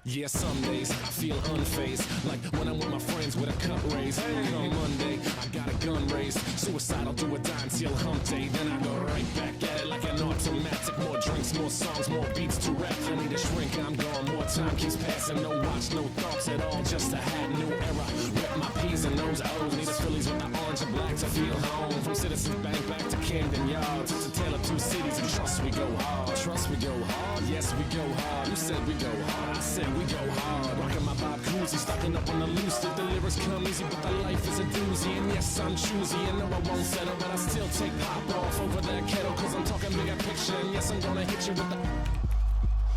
Yeah, some days I feel unfazed, like when I'm with my friends with a cup raised. Come Monday, I got a gun raised, suicidal do or die until hump day. Then I go right back at it like an automatic. More drinks, more songs, more beats to rap. I need a shrink, I'm gone. More time keeps passing. No watch, no thoughts at all. Just a hat, new era. Rip my P's and those O's. Need a Phillies with the orange and black to feel home. From Citizens Bank back to Camden Yards. It's a tale of two cities, and trust we go hard. Trust we go hard. Yes, we go hard. You said we go hard. I said we go hard. Rockin' my Bob Cousy, stocking up on the loose. The lyrics come easy, but the life is a doozy. And yes, I'm choosy, and no, I won't settle, but I still take pop off over that kettle. Cause I'm talking bigger picture, and yes, I'm gonna hit you with the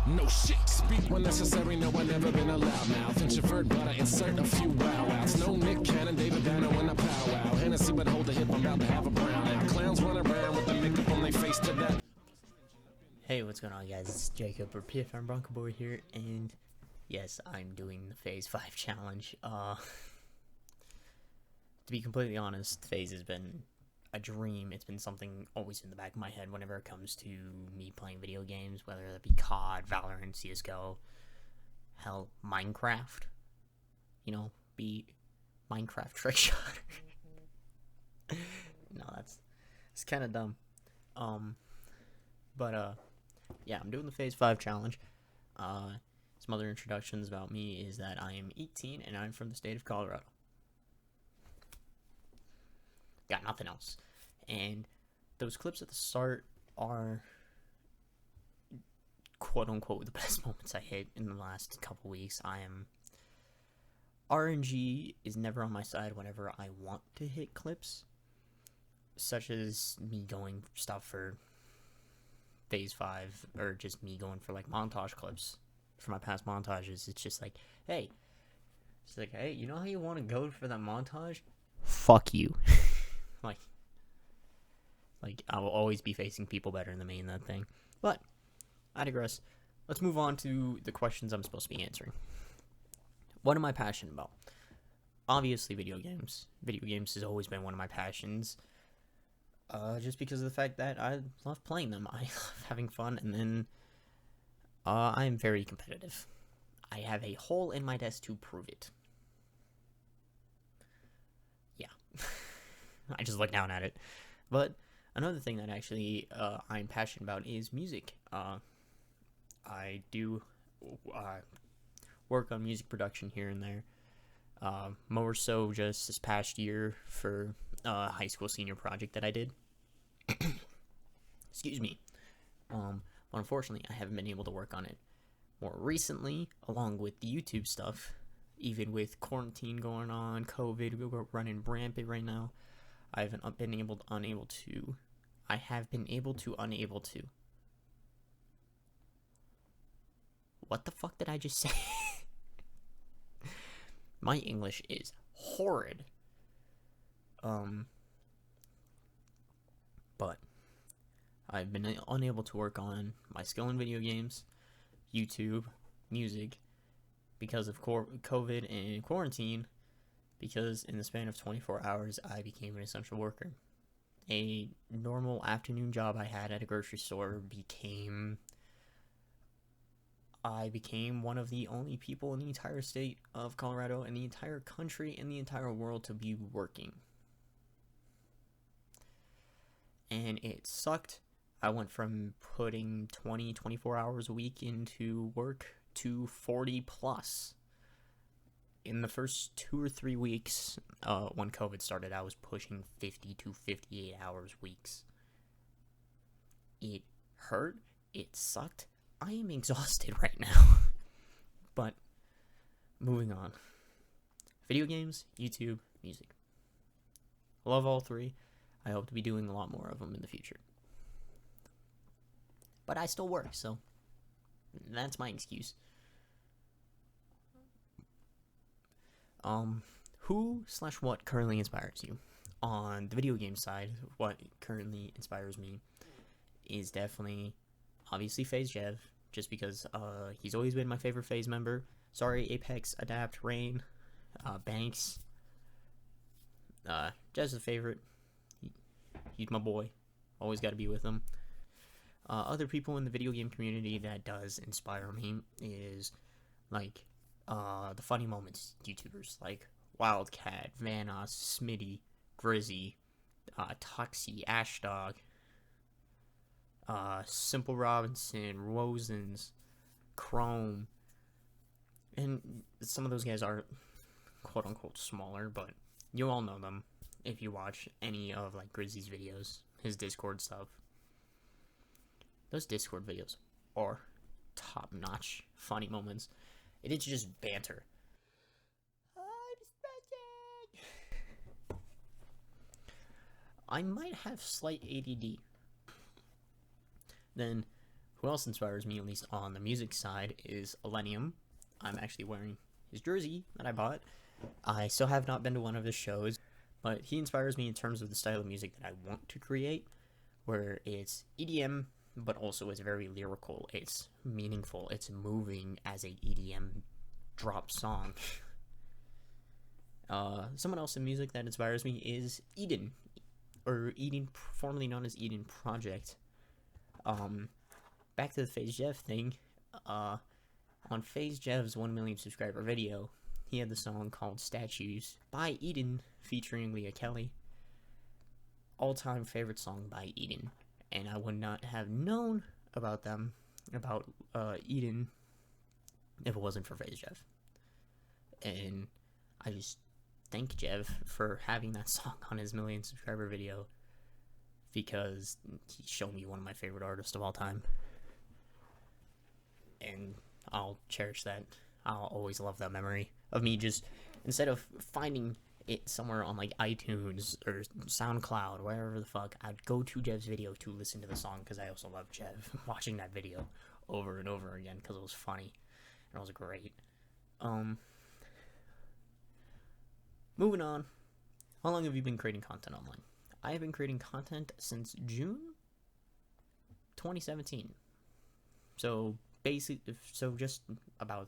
no shit. Speak when necessary, no, I've never been a loudmouth. Introvert, but I insert a few wow-outs. No Nick Cannon, David Banner when I powwow. Hennessy, but hold the hip, I'm about to have a brown out. Clowns run around with the makeup on their face to that. Hey, what's going on, guys? It's Jacob, or PFM Bronco Boy here, and yes, I'm doing the FaZe 5 challenge. To be completely honest, FaZe has been a dream. It's been something always in the back of my head whenever it comes to me playing video games, whether that be COD, Valorant, CSGO, hell, Minecraft. You know, be Minecraft trick shot. No, it's kind of dumb. Yeah, I'm doing the FaZe 5 challenge. Some other introductions about me is that I am 18 and I'm from the state of Colorado. Got nothing else. And those clips at the start are quote unquote the best moments I hit in the last couple weeks. RNG is never on my side whenever I want to hit clips, such as me going stuff for FaZe 5 or just me going for like montage clips for my past montages. It's just like, hey, you know how you want to go for that montage? Fuck you. Like I will always be facing people better than me in that thing. But I digress. Let's move on to the questions I'm supposed to be answering. What am I passionate about? Obviously video games. Video games has always been one of my passions. Just because of the fact that I love playing them. I love having fun, and then I am very competitive. I have a hole in my desk to prove it. Yeah. I just look down at it. But another thing that actually I'm passionate about is music. I do work on music production here and there. More so just this past year for a high school senior project that I did. Excuse me. But unfortunately, I haven't been able to work on it more recently, along with the YouTube stuff. Even with quarantine going on, COVID running rampant right now, I have been able to. What the fuck did I just say? My English is horrid. But I've been unable to work on my skill in video games, YouTube, music, because of COVID and quarantine, because in the span of 24 hours, I became an essential worker. A normal afternoon job I had at a grocery store I became one of the only people in the entire state of Colorado and the entire country and the entire world to be working. And it sucked. I went from putting 24 hours a week into work to 40 plus. In the first 2 or 3 weeks, when COVID started, I was pushing 50 to 58 hours weeks. It hurt. It sucked. I am exhausted right now. But, moving on. Video games, YouTube, music. Love all three. I hope to be doing a lot more of them in the future. But I still work, so that's my excuse. Who/what currently inspires you? On the video game side, what currently inspires me is definitely, obviously, FaZe Jev, just because he's always been my favorite FaZe member. Sorry, Apex, Adapt, Rain, Banks. Jev's the favorite. He's my boy. Always got to be with him. Other people in the video game community that does inspire me is like the funny moments YouTubers like Wildcat, Vanos, Smitty, Grizzy, Tuxie, Ashdog, Simple Robinson, Rosens, Chrome, and some of those guys are quote unquote smaller, but you all know them if you watch any of like Grizzy's videos, his Discord stuff. Those Discord videos are top notch funny moments. It is just banter. I might have slight ADD. Then, who else inspires me, at least on the music side, is Elenium. I'm actually wearing his jersey that I bought. I still have not been to one of his shows, but he inspires me in terms of the style of music that I want to create, where it's EDM, but also it's very lyrical, it's meaningful, it's moving as a EDM drop song. Someone else in music that inspires me is Eden, or Eden, formerly known as Eden Project. Back to the FaZe Jeff thing, on FaZe Jeff's 1 million subscriber video, he had the song called Statues by Eden featuring Leah Kelly. All-time favorite song by Eden, and I would not have known about Eden, if it wasn't for FaZe Jeff. And I just thank Jeff for having that song on his 1 million subscriber video, because he showed me one of my favorite artists of all time. And I'll cherish that. I'll always love that memory of me just, instead of finding it somewhere on like iTunes or SoundCloud, wherever the fuck, I'd go to Jev's video to listen to the song, because I also love Jev. Watching that video over and over again because it was funny and it was great. Moving on. How long have you been creating content online? I have been creating content since June 2017. So basically, just about.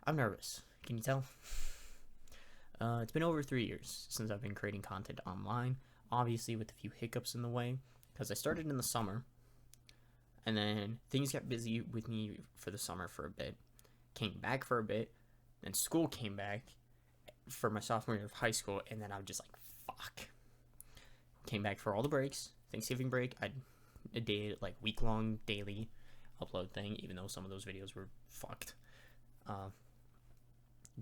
I'm nervous. Can you tell? It's been over 3 years since I've been creating content online. Obviously, with a few hiccups in the way, because I started in the summer, and then things got busy with me for the summer for a bit. Came back for a bit, then school came back for my sophomore year of high school, and then I was just like, fuck. Came back for all the breaks. Thanksgiving break, I did like week-long daily upload thing, even though some of those videos were fucked.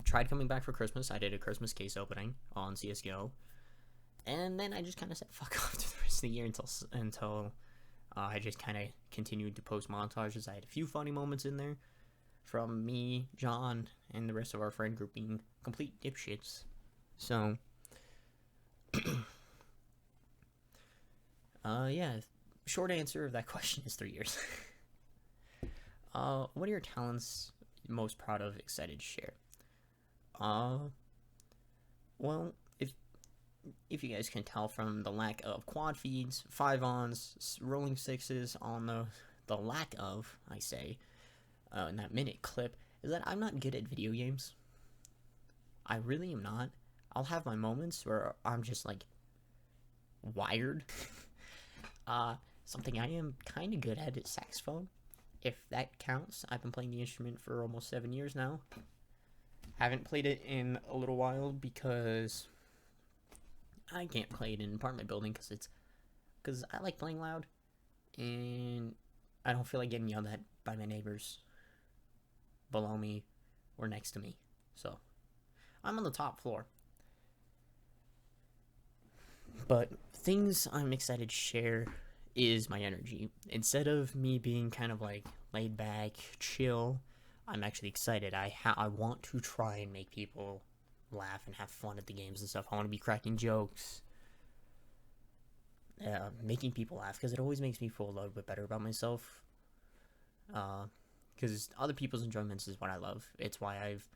Tried coming back for Christmas. I did a Christmas case opening on CSGO, and then I just kind of said fuck off to the rest of the year until I just kind of continued to post montages. I had a few funny moments in there from me, John, and the rest of our friend group being complete dipshits. So, yeah, short answer of that question is 3 years. What are your talents most proud of, excited to share? Well, if you guys can tell from the lack of quad feeds, 5-ons, rolling sixes, on the lack of, I say, in that minute clip, is that I'm not good at video games. I really am not. I'll have my moments where I'm just like wired. Something I am kind of good at is saxophone, if that counts. I've been playing the instrument for almost 7 years now. Haven't played it in a little while because I can't play it in an apartment building because I like playing loud, and I don't feel like getting yelled at by my neighbors below me or next to me. So I'm on the top floor. But things I'm excited to share is my energy. Instead of me being kind of like laid back, chill, I'm actually excited. I want to try and make people laugh and have fun at the games and stuff. I want to be cracking jokes, making people laugh, because it always makes me feel a little bit better about myself. Because other people's enjoyments is what I love. It's why I've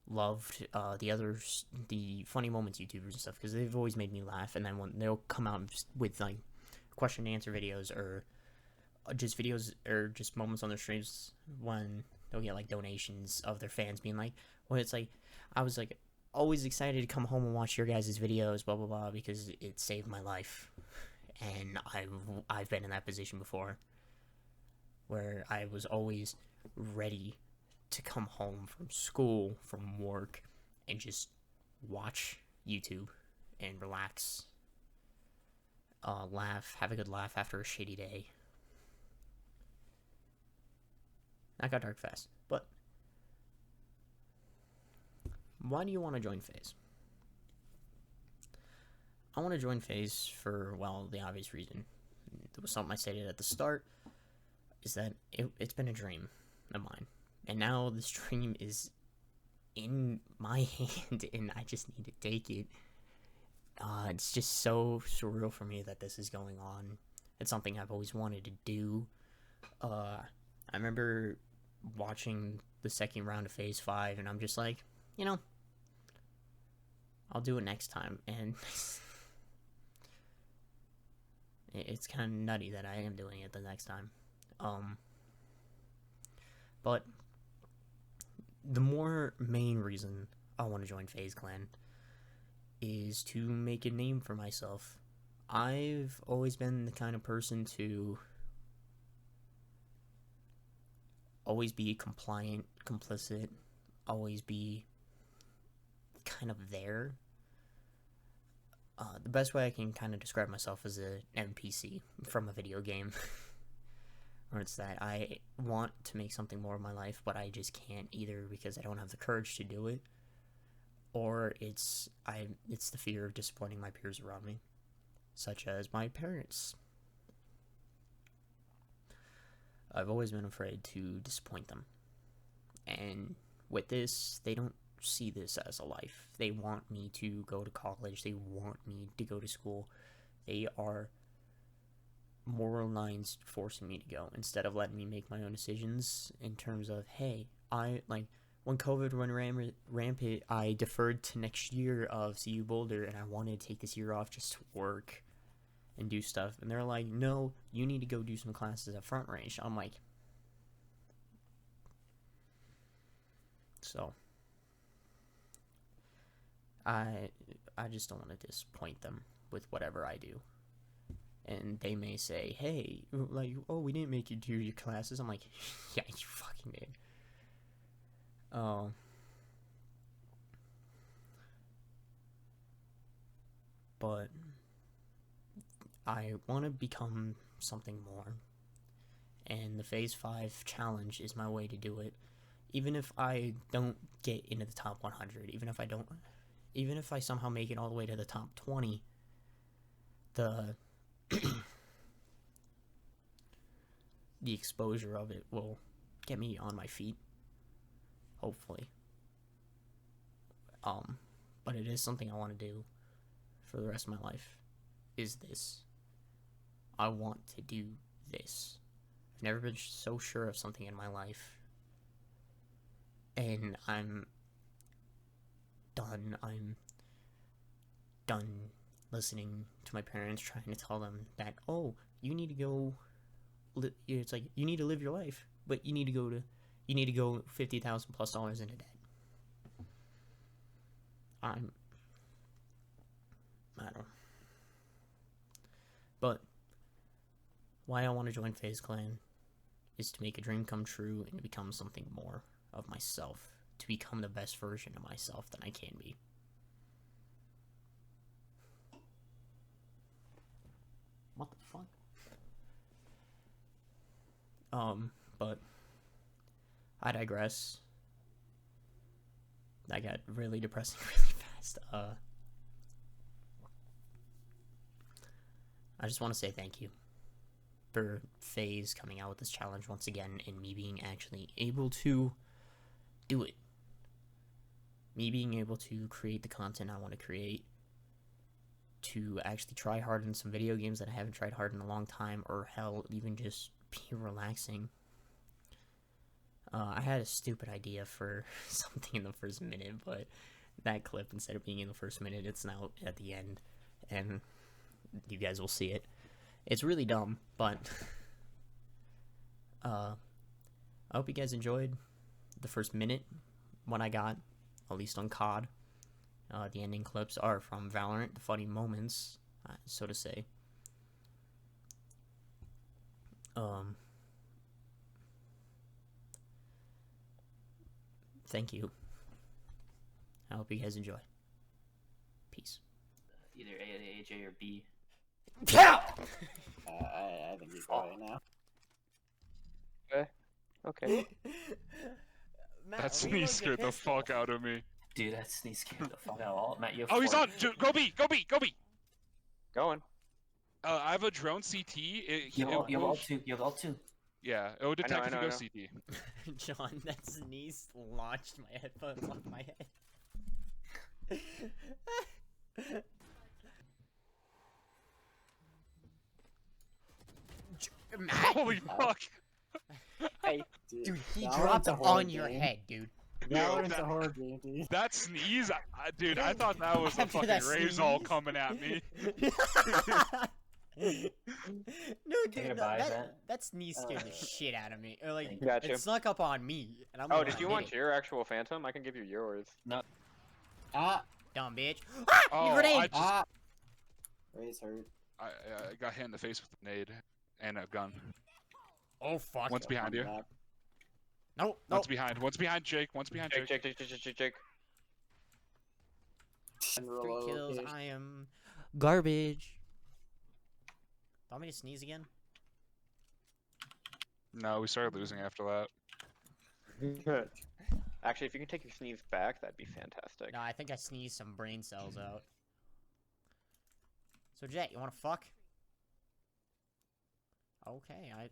loved the funny moments YouTubers and stuff, because they've always made me laugh. And then when they'll come out with like question and answer videos, or just videos, or just moments on their streams when they'll get like donations of their fans being like, well, it's like, I was like always excited to come home and watch your guys' videos, blah blah blah, because it saved my life. And I've been in that position before. where I was always ready to come home from school, from work, and just watch YouTube and relax, laugh, have a good laugh after a shitty day. That got dark fast. But why do you want to join FaZe? I want to join FaZe for, well, the obvious reason. It was something I stated at the start, is that it's been a dream of mine. And now this dream is in my hand, and I just need to take it. It's just so surreal for me that this is going on. It's something I've always wanted to do. I remember watching the second round of Phase 5, and I'm just like, I'll do it next time. And it's kind of nutty that I am doing it the next time. But the more main reason I want to join FaZe Clan is to make a name for myself. I've always been the kind of person to always be compliant, complicit, always be kind of there. The best way I can kind of describe myself is an NPC from a video game. Or it's that I want to make something more of my life, but I just can't, either because I don't have the courage to do it, or it's the fear of disappointing my peers around me, such as my parents. I've always been afraid to disappoint them. And with this, they don't see this as a life. They want me to go to college. They want me to go to school. They are moral lines forcing me to go instead of letting me make my own decisions in terms of, hey, when COVID went rampant, I deferred to next year of CU Boulder, and I wanted to take this year off just to work and do stuff. And they're like, no, you need to go do some classes at Front Range. I'm like, so I just don't want to disappoint them with whatever I do. And they may say, hey, oh, we didn't make you do your classes. I'm like, yeah, you fucking did. But I want to become something more. And the Phase 5 challenge is my way to do it. Even if I don't get into the top 100, even if I somehow make it all the way to the top 20, the exposure of it will get me on my feet, hopefully. But it is something I want to do for the rest of my life, is this. I want to do this. I've never been so sure of something in my life. And I'm done listening to my parents, trying to tell them that, oh, you need to go, it's like, you need to live your life, but you need to go $50,000 plus into debt. I don't know. But why I want to join FaZe Clan is to make a dream come true and to become something more of myself, to become the best version of myself that I can be. What the fuck? But I digress. That got really depressing really fast. I just want to say thank you for FaZe coming out with this challenge once again, and me being actually able to do it. Me being able to create the content I want to create, to actually try hard in some video games that I haven't tried hard in a long time, or hell, even just be relaxing. I had a stupid idea for something in the first minute, but that clip, instead of being in the first minute, it's now at the end, and you guys will see it. It's really dumb, but I hope you guys enjoyed the first minute, what I got, at least on COD. The ending clips are from Valorant, the funny moments, so to say. Thank you. I hope you guys enjoy. Peace. Either A, AJ, or B. Yeah! I think he's right now. Okay. Matt, That sneeze scared the fuck out of me. Dude, that sneeze scared the fuck out of all. Matt, you have Oh, he's 4. on! Go B! Go B! Go B! Going. I have a drone CT. You have all 2. You have all 2. Yeah, it will detect if you I go know. CT. John, that sneeze launched my headphones off my head. Matt, Holy fuck! Hey. dude, he Valorant's dropped a it horror on your game. head, dude. Valorant's that- a horror game, dude. That sneeze, dude, I thought that was a After fucking that Razor sneeze? coming at me. No, Take a dude, bite, that, Matt. that sneeze scared the shit out of me. Or, like, Gotcha. it snuck up on me, and I'm Oh, like, did you hit want it. your actual Phantom? I can give you yours. Ah, Dumb bitch. Ah! Oh, Grenade! I just ah. Ray's hurt. I got hit in the face with a nade and a gun. Oh, fuck. One's behind you. Back. No, no. One's behind. One's behind Jake. One's behind Jake. Jake. And 3 reload kills. location. I am garbage. Want me to sneeze again? No, we started losing after that. Actually, if you can take your sneeze back, that'd be fantastic. No, I think I sneezed some brain cells out. So, Jet, you wanna fuck? Okay, I...